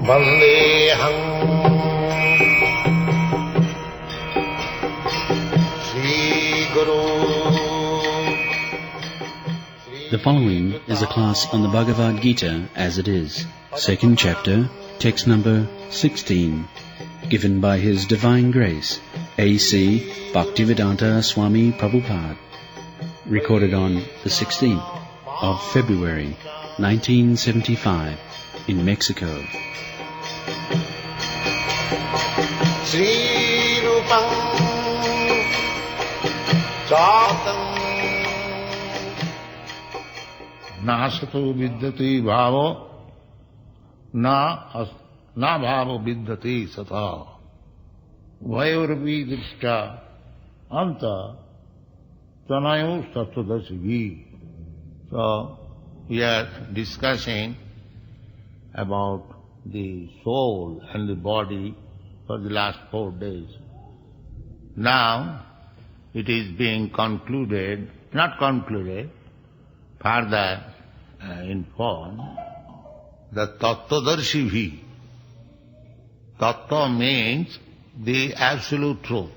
Vandeham Shri Guru. The following is a class on the Bhagavad-gītā As It Is, second chapter, text number 16, given by His Divine Grace, A.C. Bhaktivedanta Swami Prabhupada, recorded on the 16th of February, 1975, in Mexico. Sri Rupam Jatam Nasato vidyati bhavo na bhavo vidyati sata vayurvi drishta anta tanayo sattvadasivi. So, we are discussing about the soul and the body for the last 4 days. Now, it is being concluded, further informed, the Tattvadarshi. Tattva means the absolute truth.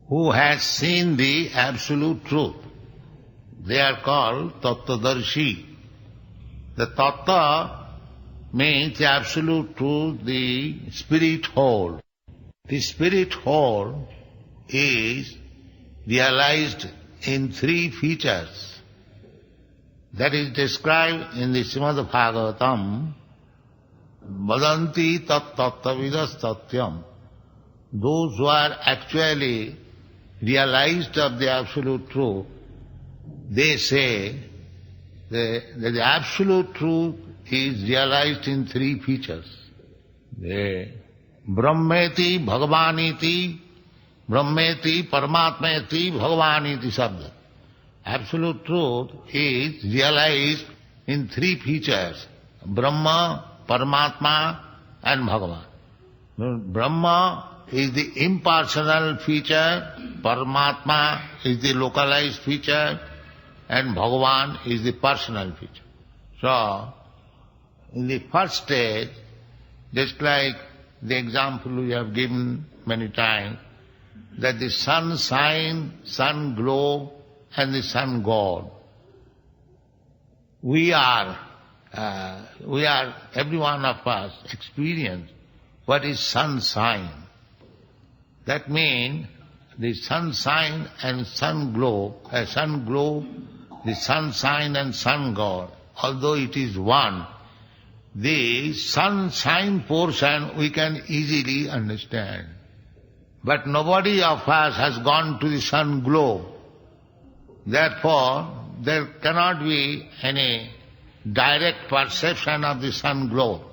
Who has seen the absolute truth? They are called Tattvadarshi. The Tattva means the absolute truth, the spirit whole. The spirit whole is realized in 3 features. That is described in the Shrimad Bhagavatam. Vadanti tat tattvavidas tatyam. Those who are actually realized of the absolute truth, they say that the absolute truth is realized in 3 features. Brahmeti bhagavaniti, brahmeti paramatmeti bhagavaniti sabda. Absolute truth is realized in 3 features: Brahma, Paramatma and Bhagavan. Brahma is the impersonal feature, Paramatma is the localized feature, and Bhagavan is the personal feature. So, in the first stage, just like the example we have given many times, that the sun shine, sun glow, and the sun god. We are, every one of us experience what is sun shine. That means the sun shine and sun glow, the sun shine and sun god, although it is one, the sun-shine portion we can easily understand. But nobody of us has gone to the sun glow. Therefore, there cannot be any direct perception of the sun glow.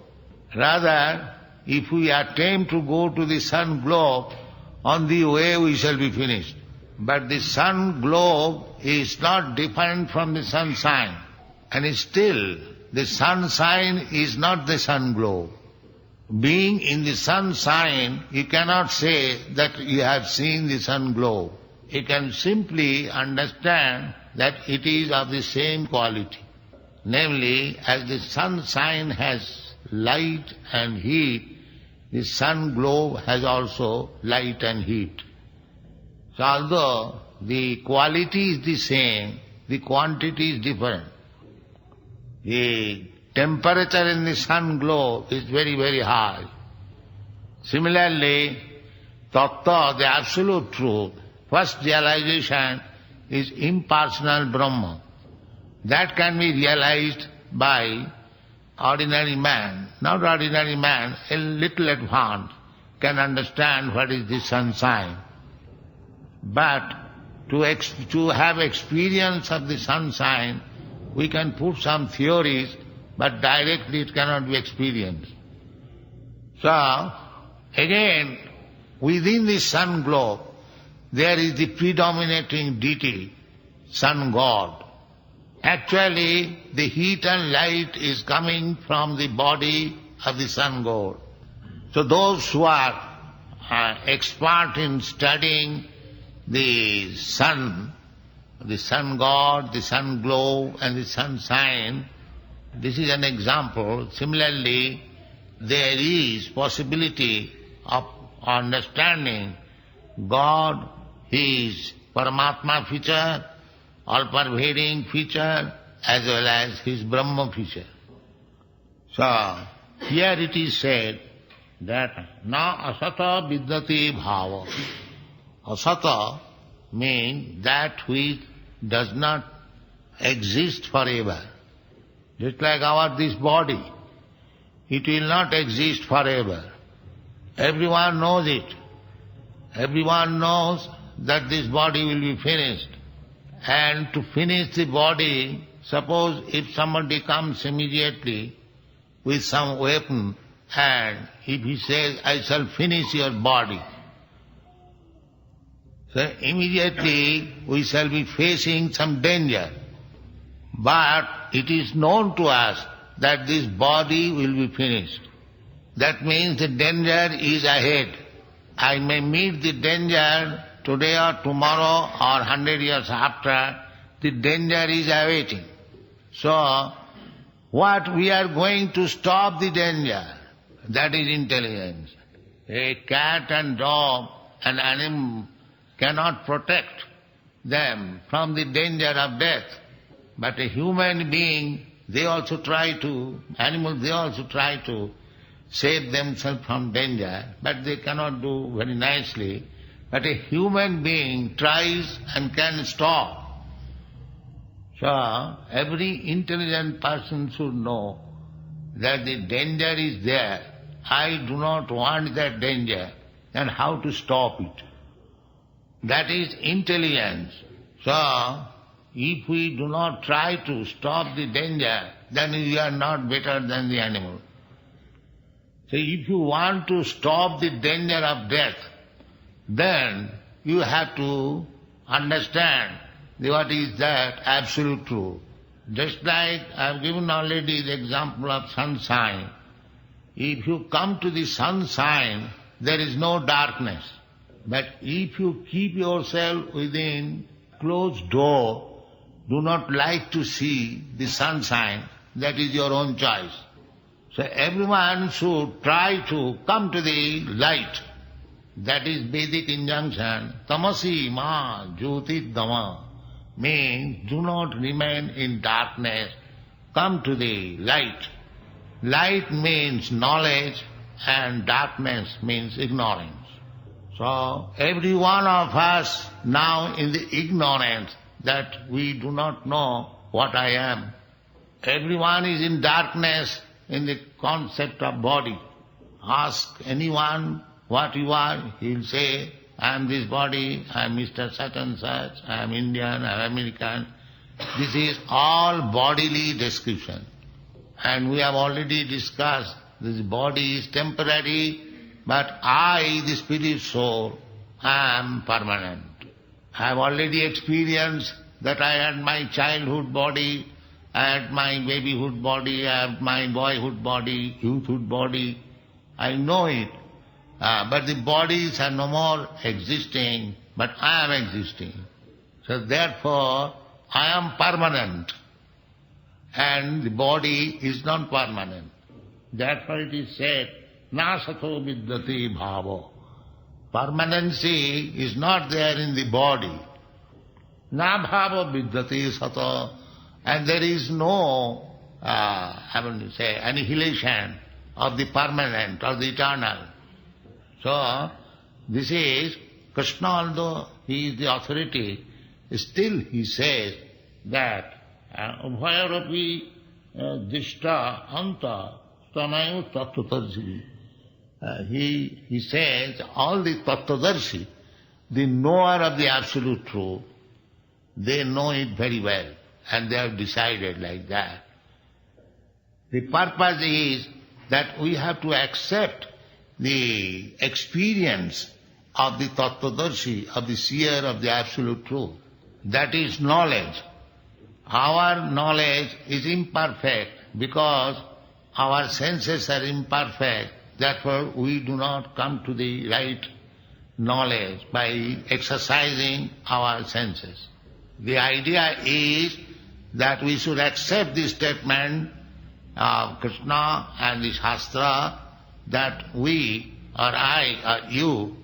Rather, if we attempt to go to the sun glow, on the way we shall be finished. But the sun glow is not different from the sunshine, and still the sunshine is not the sun glow. Being in the sunshine, you cannot say that you have seen the sun glow. You can simply understand that it is of the same quality. Namely, as the sunshine has light and heat, the sun glow has also light and heat. So although the quality is the same, the quantity is different. The temperature in the sun glow is very, very high. Similarly, Tattva, the absolute truth, first realization is impersonal Brahma. That can be realized by ordinary man. Not ordinary man, a little advanced, can understand what is the sunshine. But to have experience of the sunshine, we can put some theories, but directly it cannot be experienced. So, again, within the sun globe, there is the predominating deity, sun god. Actually, the heat and light is coming from the body of the sun god. So those who are expert in studying the sun god, the sun glow and the sunshine, This is an example. Similarly, there is possibility of understanding God, His Paramatma feature, all-pervading feature, as well as His Brahma feature. So, here it is said that na asata vidyate bhava. Asata means that which does not exist forever. Just like this body, it will not exist forever. Everyone knows it. Everyone knows that this body will be finished. And to finish the body, suppose if somebody comes immediately with some weapon and if he says, I shall finish your body, so immediately we shall be facing some danger. But it is known to us that this body will be finished. That means the danger is ahead. I may meet the danger today or tomorrow or 100 years after, the danger is awaiting. So, what we are going to stop the danger, that is intelligence. A cat and dog, an animal, cannot protect them from the danger of death. But a human being, animals, they also try to save themselves from danger, but they cannot do very nicely. But a human being tries and can stop. So, every intelligent person should know that the danger is there. I do not want that danger, and how to stop it. That is intelligence. So, if we do not try to stop the danger, then we are not better than the animal. So if you want to stop the danger of death, then you have to understand what is that absolute truth. Just like I have given already the example of sunshine. If you come to the sunshine, there is no darkness. But if you keep yourself within closed door, do not like to see the sunshine, that is your own choice. So everyone should try to come to the light. That is Vedic injunction. Tamasi ma jyoti dama means do not remain in darkness, come to the light. Light means knowledge and darkness means ignorance. So every one of us now in the ignorance that we do not know what I am. Everyone is in darkness in the concept of body. Ask anyone what you are, he will say, I am this body, I am Mr. such and such, I am Indian, I am American. This is all bodily description. And we have already discussed this body is temporary, but I, the spirit soul, am permanent. I have already experienced that I had my childhood body, I had my babyhood body, I had my boyhood body, youthhood body. I know it. But the bodies are no more existing, but I am existing. So therefore, I am permanent. And the body is non-permanent. Therefore it is said, na sato vidyate bhavo. Permanency is not there in the body. Na bhava vidyate sato. And there is no, annihilation of the permanent or the eternal. So, this is, Krishna, although he is the authority, still he says that Ubhayaropi dishta anta stanayu tattvadarshi. He says all the tattvadarshi, the knower of the absolute truth, they know it very well and they have decided like that. The purpose is that we have to accept the experience of the tattvadarshi, of the seer of the absolute truth. That is knowledge. Our knowledge is imperfect because our senses are imperfect. Therefore, we do not come to the right knowledge by exercising our senses. The idea is that we should accept this statement of Krishna and the Shastra that we, or I, or you,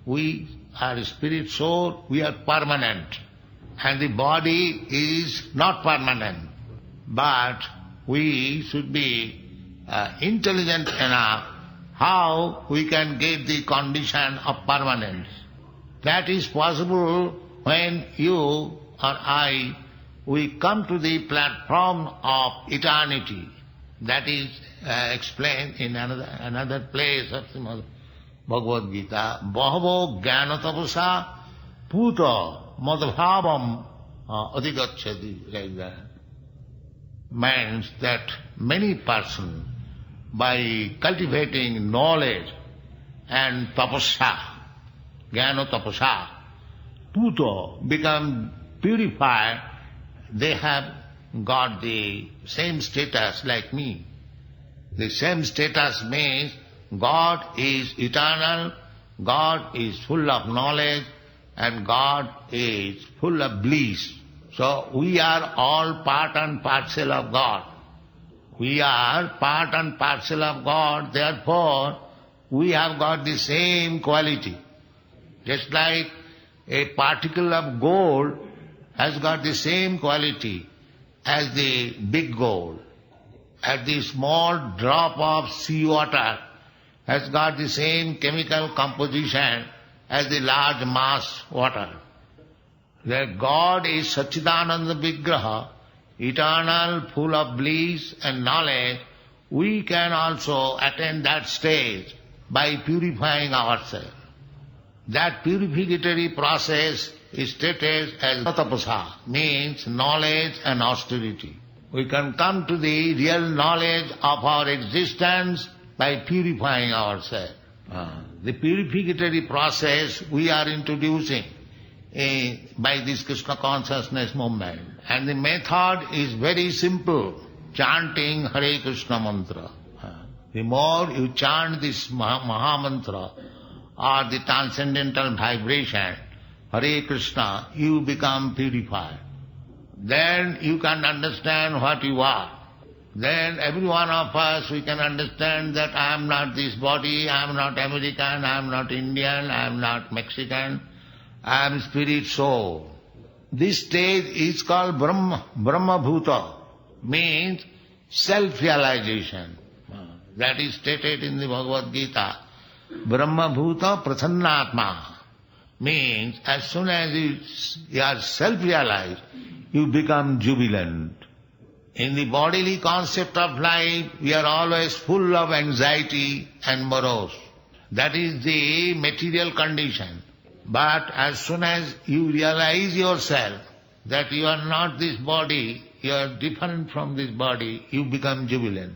we are spirit soul, we are permanent. And the body is not permanent. But we should be intelligent enough how we can get the condition of permanence. That is possible when you or I, we come to the platform of eternity. That is explained in another place of Srimad Bhagavad-gītā. Bahavo jnana-tapasa puta madbhavam adhigacchati, like that. Means that many persons, by cultivating knowledge and tapasya, jnana-tapasa, puta, become purified, they have got the same status like me. The same status means God is eternal, God is full of knowledge, and God is full of bliss. So we are all part and parcel of God. We are part and parcel of God, therefore we have got the same quality. Just like a particle of gold has got the same quality as the big gold, as the small drop of seawater has got the same chemical composition as the large mass water. That God is Satchidananda Vigraha, eternal, full of bliss and knowledge. We can also attain that stage by purifying ourselves. That purificatory process is stated as tapasa, means knowledge and austerity. We can come to the real knowledge of our existence by purifying ourselves. The purificatory process we are introducing by this Krishna consciousness movement. And the method is very simple, chanting Hare Krishna mantra. The more you chant this Maha Mantra or the transcendental vibration, Hare Krishna, you become purified. Then you can understand what you are. Then every one of us, we can understand that I am not this body, I am not American, I am not Indian, I am not Mexican, I am spirit soul. This stage is called Brahma Bhuta, means self-realization. That is stated in the Bhagavad-gītā. Brahma Bhuta Prathannātma means as soon as you are self-realized, you become jubilant. In the bodily concept of life, we are always full of anxiety and morose. That is the material condition. But as soon as you realize yourself that you are not this body, you are different from this body, you become jubilant.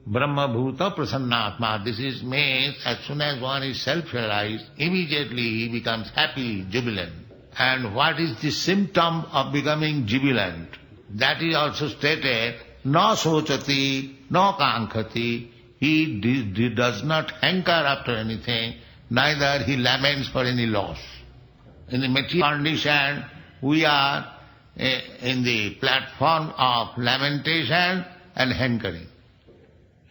Brahma Bhuta Prasannatma. This is means as soon as one is self-realized, immediately he becomes happy, jubilant. And what is the symptom of becoming jubilant? That is also stated, no sochati, no kankhati. He does not hanker after anything, neither he laments for any loss. In the material condition, we are in the platform of lamentation and hankering.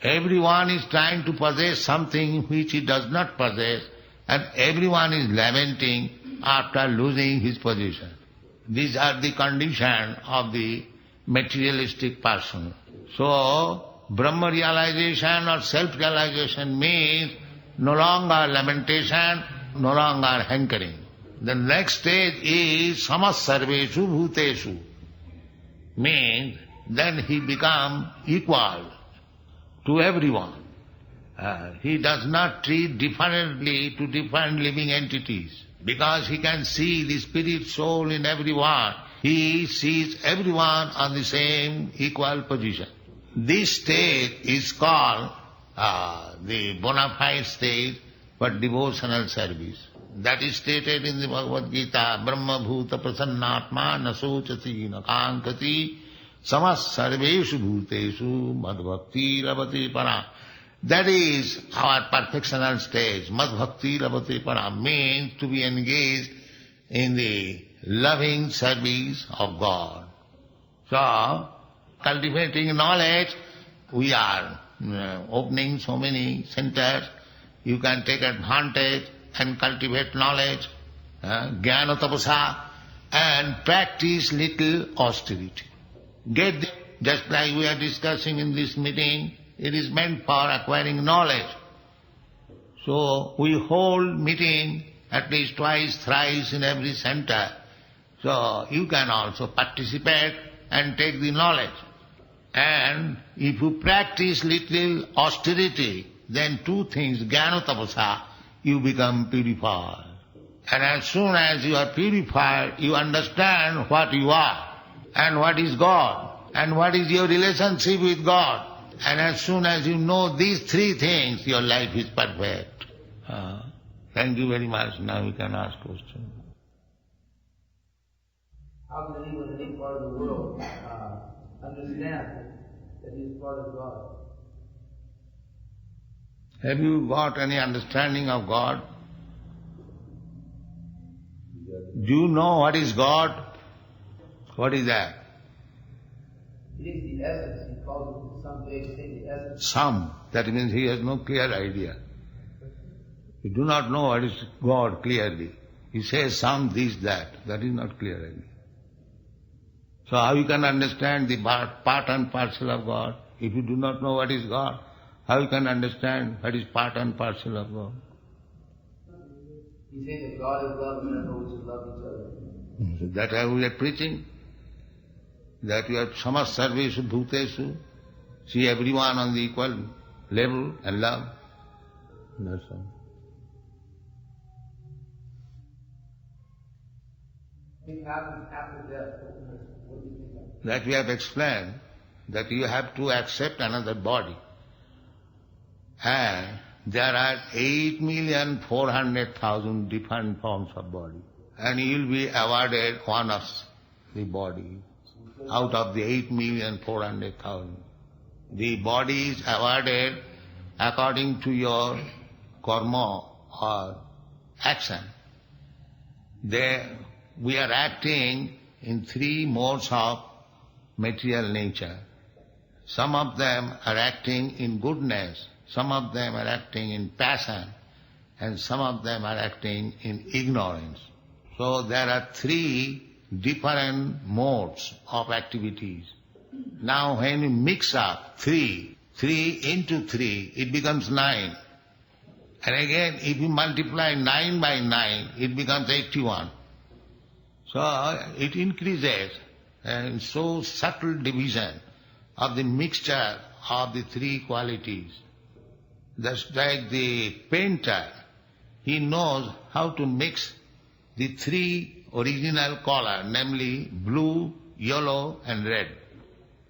Everyone is trying to possess something which he does not possess, and everyone is lamenting after losing his position. These are the condition of the materialistic person. So, Brahma realization or self-realization means no longer lamentation, no longer hankering. The next stage is samasarveshu bhuteshu, means then he becomes equal to everyone. He does not treat differently to different living entities, because he can see the spirit soul in everyone. He sees everyone on the same equal position. This stage is called the bona fide stage for devotional service. That is stated in the Bhagavad-gītā, Brahma Bhuta Prasannātma Nasochati Nakankati Samas Sarveshu Bhuteshu Madhbhakti Ravati Para. That is our perfectional stage. Madhbhakti Ravati Para means to be engaged in the loving service of God. So, cultivating knowledge we are opening so many centers, you can take advantage and cultivate knowledge, jnana tapasa, and practice little austerity. Just like we are discussing in this meeting, it is meant for acquiring knowledge. So we hold meeting at least twice, thrice in every center. So you can also participate and take the knowledge. And if you practice little austerity, then two things, jnana tapasa, you become purified. And as soon as you are purified, you understand what you are, and what is God, and what is your relationship with God. And as soon as you know these three things, your life is perfect. Thank you very much. Now we can ask questions. How can anyone in any part of the world understand that he is part of God? Have you got any understanding of God? Do you know what is God? What is that? It is the essence. He calls it some big thing, the essence. Some. That means he has no clear idea. You do not know what is God clearly. He says some, this, that. That is not clear idea. So how you can understand the part and parcel of God? If you do not know what is God, how you can understand what is part and parcel of God? He says that God is love and therefore we should love each other. So that we are preaching. That we are samas sarvesu bhutesu. See everyone on the equal level and love. That's all. What happens after death? What do you think of? That we have explained, that you have to accept another body. And there are 8,400,000 different forms of body. And you will be awarded one of the body out of the 8,400,000. The body is awarded according to your karma or action. We are acting in three modes of material nature. Some of them are acting in goodness, some of them are acting in passion, and some of them are acting in ignorance. So there are three different modes of activities. Now when you mix up three into three, it becomes 9. And again, if you multiply 9 by 9, it becomes 81. So it increases, and so subtle division of the mixture of the three qualities. Just like the painter, he knows how to mix the three original color, namely blue, yellow and red.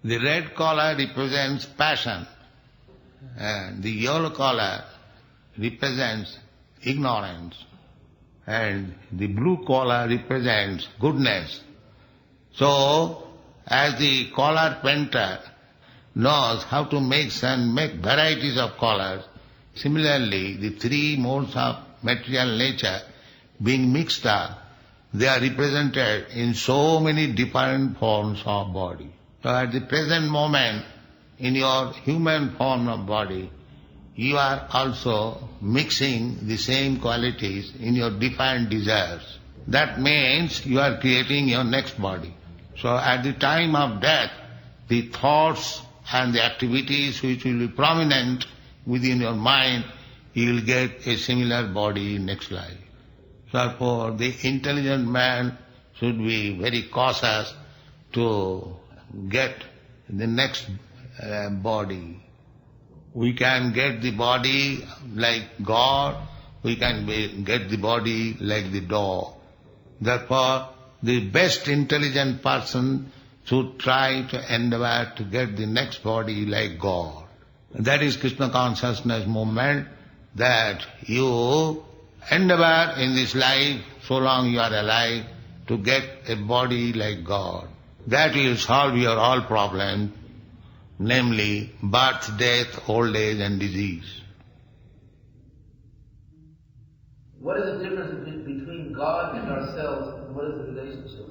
The red color represents passion, and the yellow color represents ignorance, and the blue color represents goodness. So, as the color painter knows how to mix and make varieties of colors, similarly the three modes of material nature being mixed up, they are represented in so many different forms of body. So at the present moment, in your human form of body, you are also mixing the same qualities in your different desires. That means you are creating your next body. So at the time of death, the thoughts and the activities which will be prominent within your mind, you will get a similar body next life. Therefore, the intelligent man should be very cautious to get the next body. We can get the body like God, we can get the body like the dog. Therefore, the best intelligent person should try to endeavor to get the next body like God. That is Krishna consciousness movement, that you endeavor in this life, so long you are alive, to get a body like God. That will solve your all problems, namely birth, death, old age and disease. What is the difference between God and ourselves, and what is the relationship?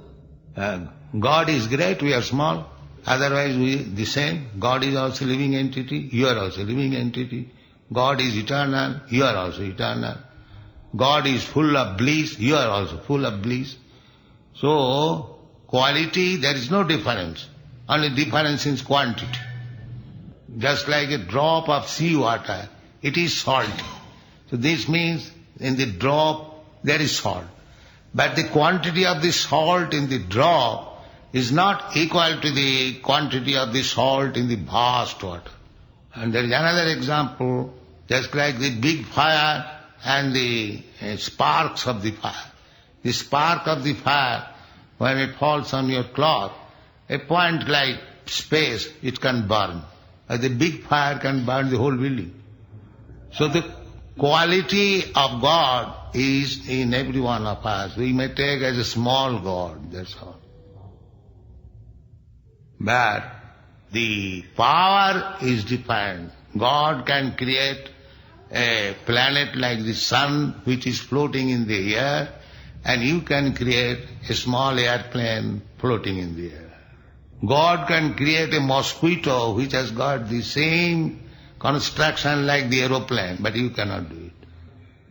God is great, we are small. Otherwise we the same. God is also living entity, you are also living entity. God is eternal, you are also eternal. God is full of bliss, you are also full of bliss. So, quality, there is no difference. Only difference is quantity. Just like a drop of sea water, it is salty. So this means in the drop there is salt. But the quantity of the salt in the drop is not equal to the quantity of the salt in the vast water. And there is another example, just like the big fire and the sparks of the fire. The spark of the fire, when it falls on your cloth, a point like space, it can burn. But the big fire can burn the whole building. So the quality of God is in every one of us. We may take as a small God, that's all. But the power is different. God can create a planet like the sun which is floating in the air, and you can create a small airplane floating in the air. God can create a mosquito which has got the same construction like the aeroplane, but you cannot do it.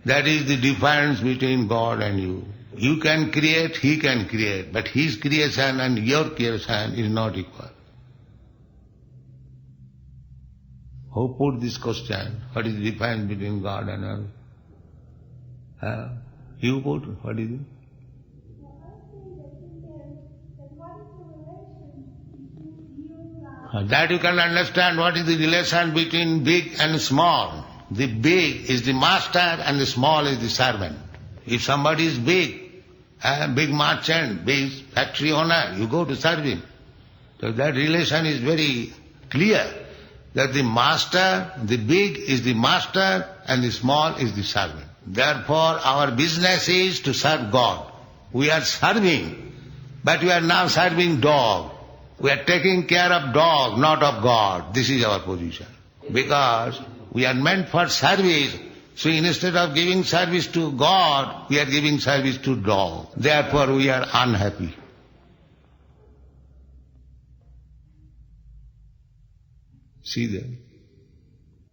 That is the difference between God and you. You can create, He can create, but His creation and your creation is not equal. Who put this question? What is the difference between God and us? You put? What is it? That you can understand what is the relation between big and small. The big is the master and the small is the servant. If somebody is big, big merchant, big factory owner, you go to serve him. So that relation is very clear, that the master, the big is the master and the small is the servant. Therefore our business is to serve God. We are serving, but we are now serving dog. We are taking care of dog, not of God. This is our position. Because we are meant for service, so instead of giving service to God, we are giving service to dog. Therefore we are unhappy. See that?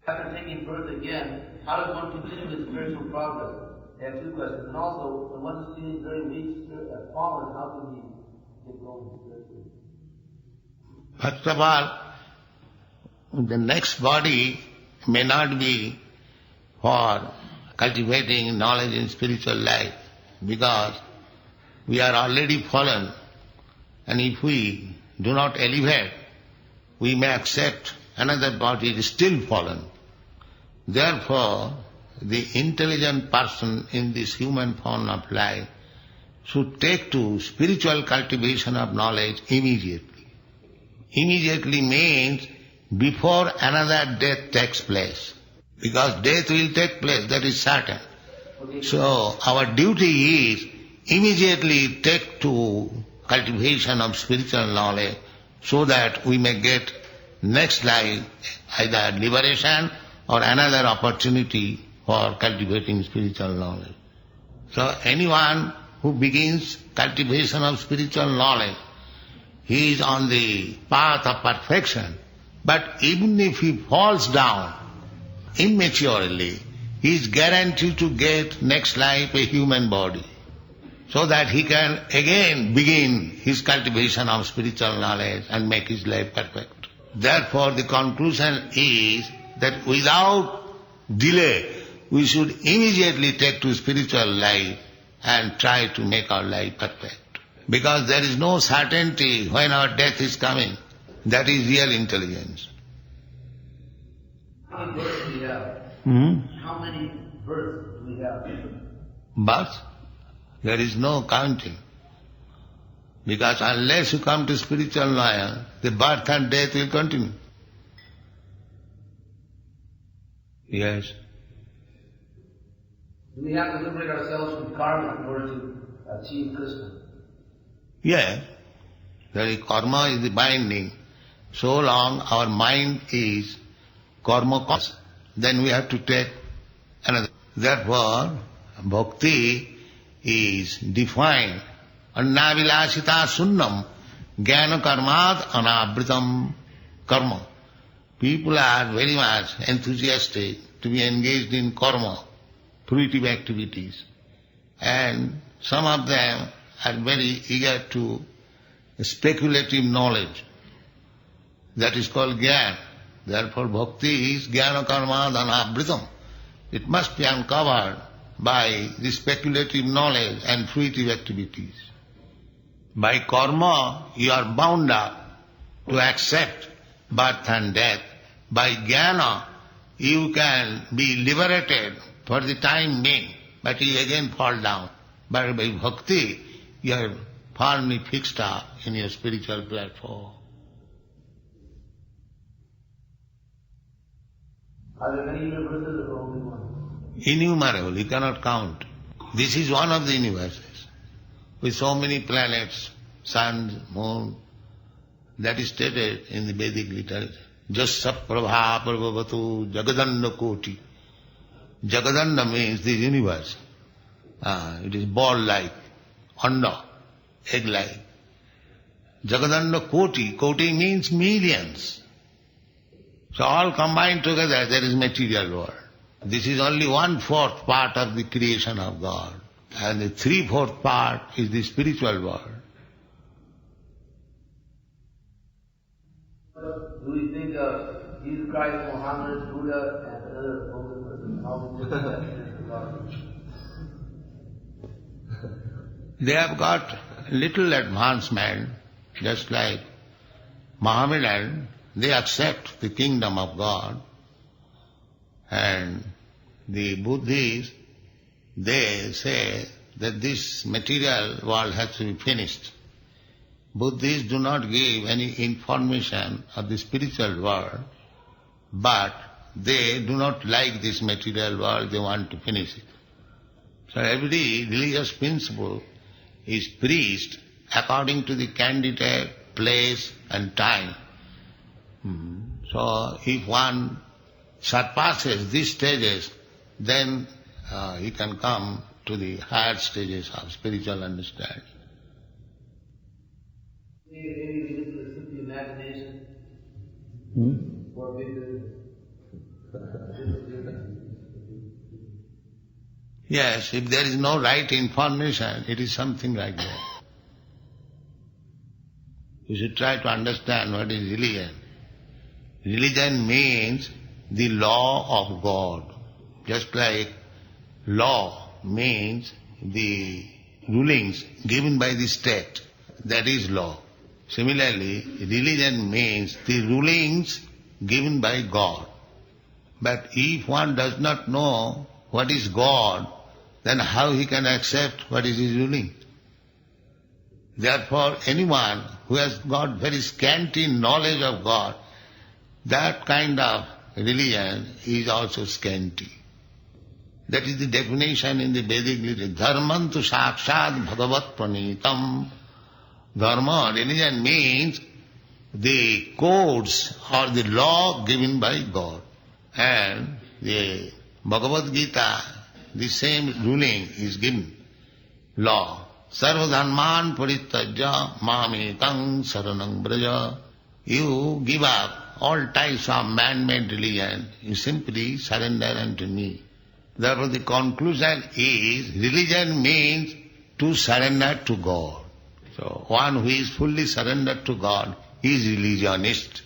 After taking birth again, how does one continue with spiritual progress? I have two questions. And also, when one is feeling very weak, fallen, how can he get going spiritually? First of all, the next body may not be for cultivating knowledge in spiritual life, because we are already fallen, and if we do not elevate, we may accept another body is still fallen. Therefore, the intelligent person in this human form of life should take to spiritual cultivation of knowledge immediately. Immediately means before another death takes place. Because death will take place, that is certain. So our duty is immediately take to cultivation of spiritual knowledge so that we may get next life either liberation or another opportunity for cultivating spiritual knowledge. So anyone who begins cultivation of spiritual knowledge, he is on the path of perfection. But even if he falls down immaturely, he is guaranteed to get next life a human body, so that he can again begin his cultivation of spiritual knowledge and make his life perfect. Therefore the conclusion is that without delay, we should immediately take to spiritual life and try to make our life perfect. Because there is no certainty when our death is coming. That is real intelligence. How many births do we have? How many births do we have? Birth? There is no counting. Because unless you come to spiritual knowledge, the birth and death will continue. Yes. Do we have to liberate ourselves from karma in order to achieve Krishna? Yes. The karma is the binding. So long our mind is karma cause, then we have to take another. Therefore, bhakti is defined. Annavilasita sunnam Jnana karmad anavritam karma. People are very much enthusiastic to be engaged in karma, fruitive activities. And some of them are very eager to speculative knowledge. That is called jnana. Therefore bhakti is jnana karma dhanavritam. It must be uncovered by the speculative knowledge and fruitive activities. By karma you are bound up to accept birth and death. By jnana you can be liberated for the time being, but you again fall down. But by bhakti you are firmly fixed up in your spiritual platform. Are there many universes or only one? Innumerable, you cannot count. This is one of the universes, with so many planets, suns, moon. That is stated in the Vedic literature. Jasya prabha prabhavatu jagadanda koti. Jagadanda means the universe. It is ball-like, anda, egg-like. Jagadanda koti, koti means millions. So all combined together there is material world. This is only 1/4 part of the creation of God. And the 3/4 part is the spiritual world. Do we think of Jesus Christ, Muhammad, Buddha, and another holy person? How we think of God? They have got little advancement, just like Mohammedan. They accept the kingdom of God, and the Buddhists, they say that this material world has to be finished. Buddhists do not give any information of the spiritual world, but they do not like this material world, they want to finish it. So every religious principle is preached according to the candidate, place and time. So if one surpasses these stages, then he can come to the higher stages of spiritual understanding. Maybe we live with simply imagination or maybe Yes, if there is no right information, it is something like that. You should try to understand what is religion. Religion means the law of God. Just like law means the rulings given by the state, that is law. Similarly, religion means the rulings given by God. But if one does not know what is God, then how he can accept what is his ruling? Therefore, anyone who has got very scanty knowledge of God, that kind of religion is also scanty. That is the definition in the Vedic literature. Dharmantu sakshat bhagavad pranitam. Dharma, religion means the codes or the law given by God. And the Bhagavad-gītā, the same ruling is given. Law. Sarva dharman parityajya mamekam saranam braja. You give up all types of man-made religion. You simply surrender unto me. Therefore the conclusion is, religion means to surrender to God. So one who is fully surrendered to God is religionist.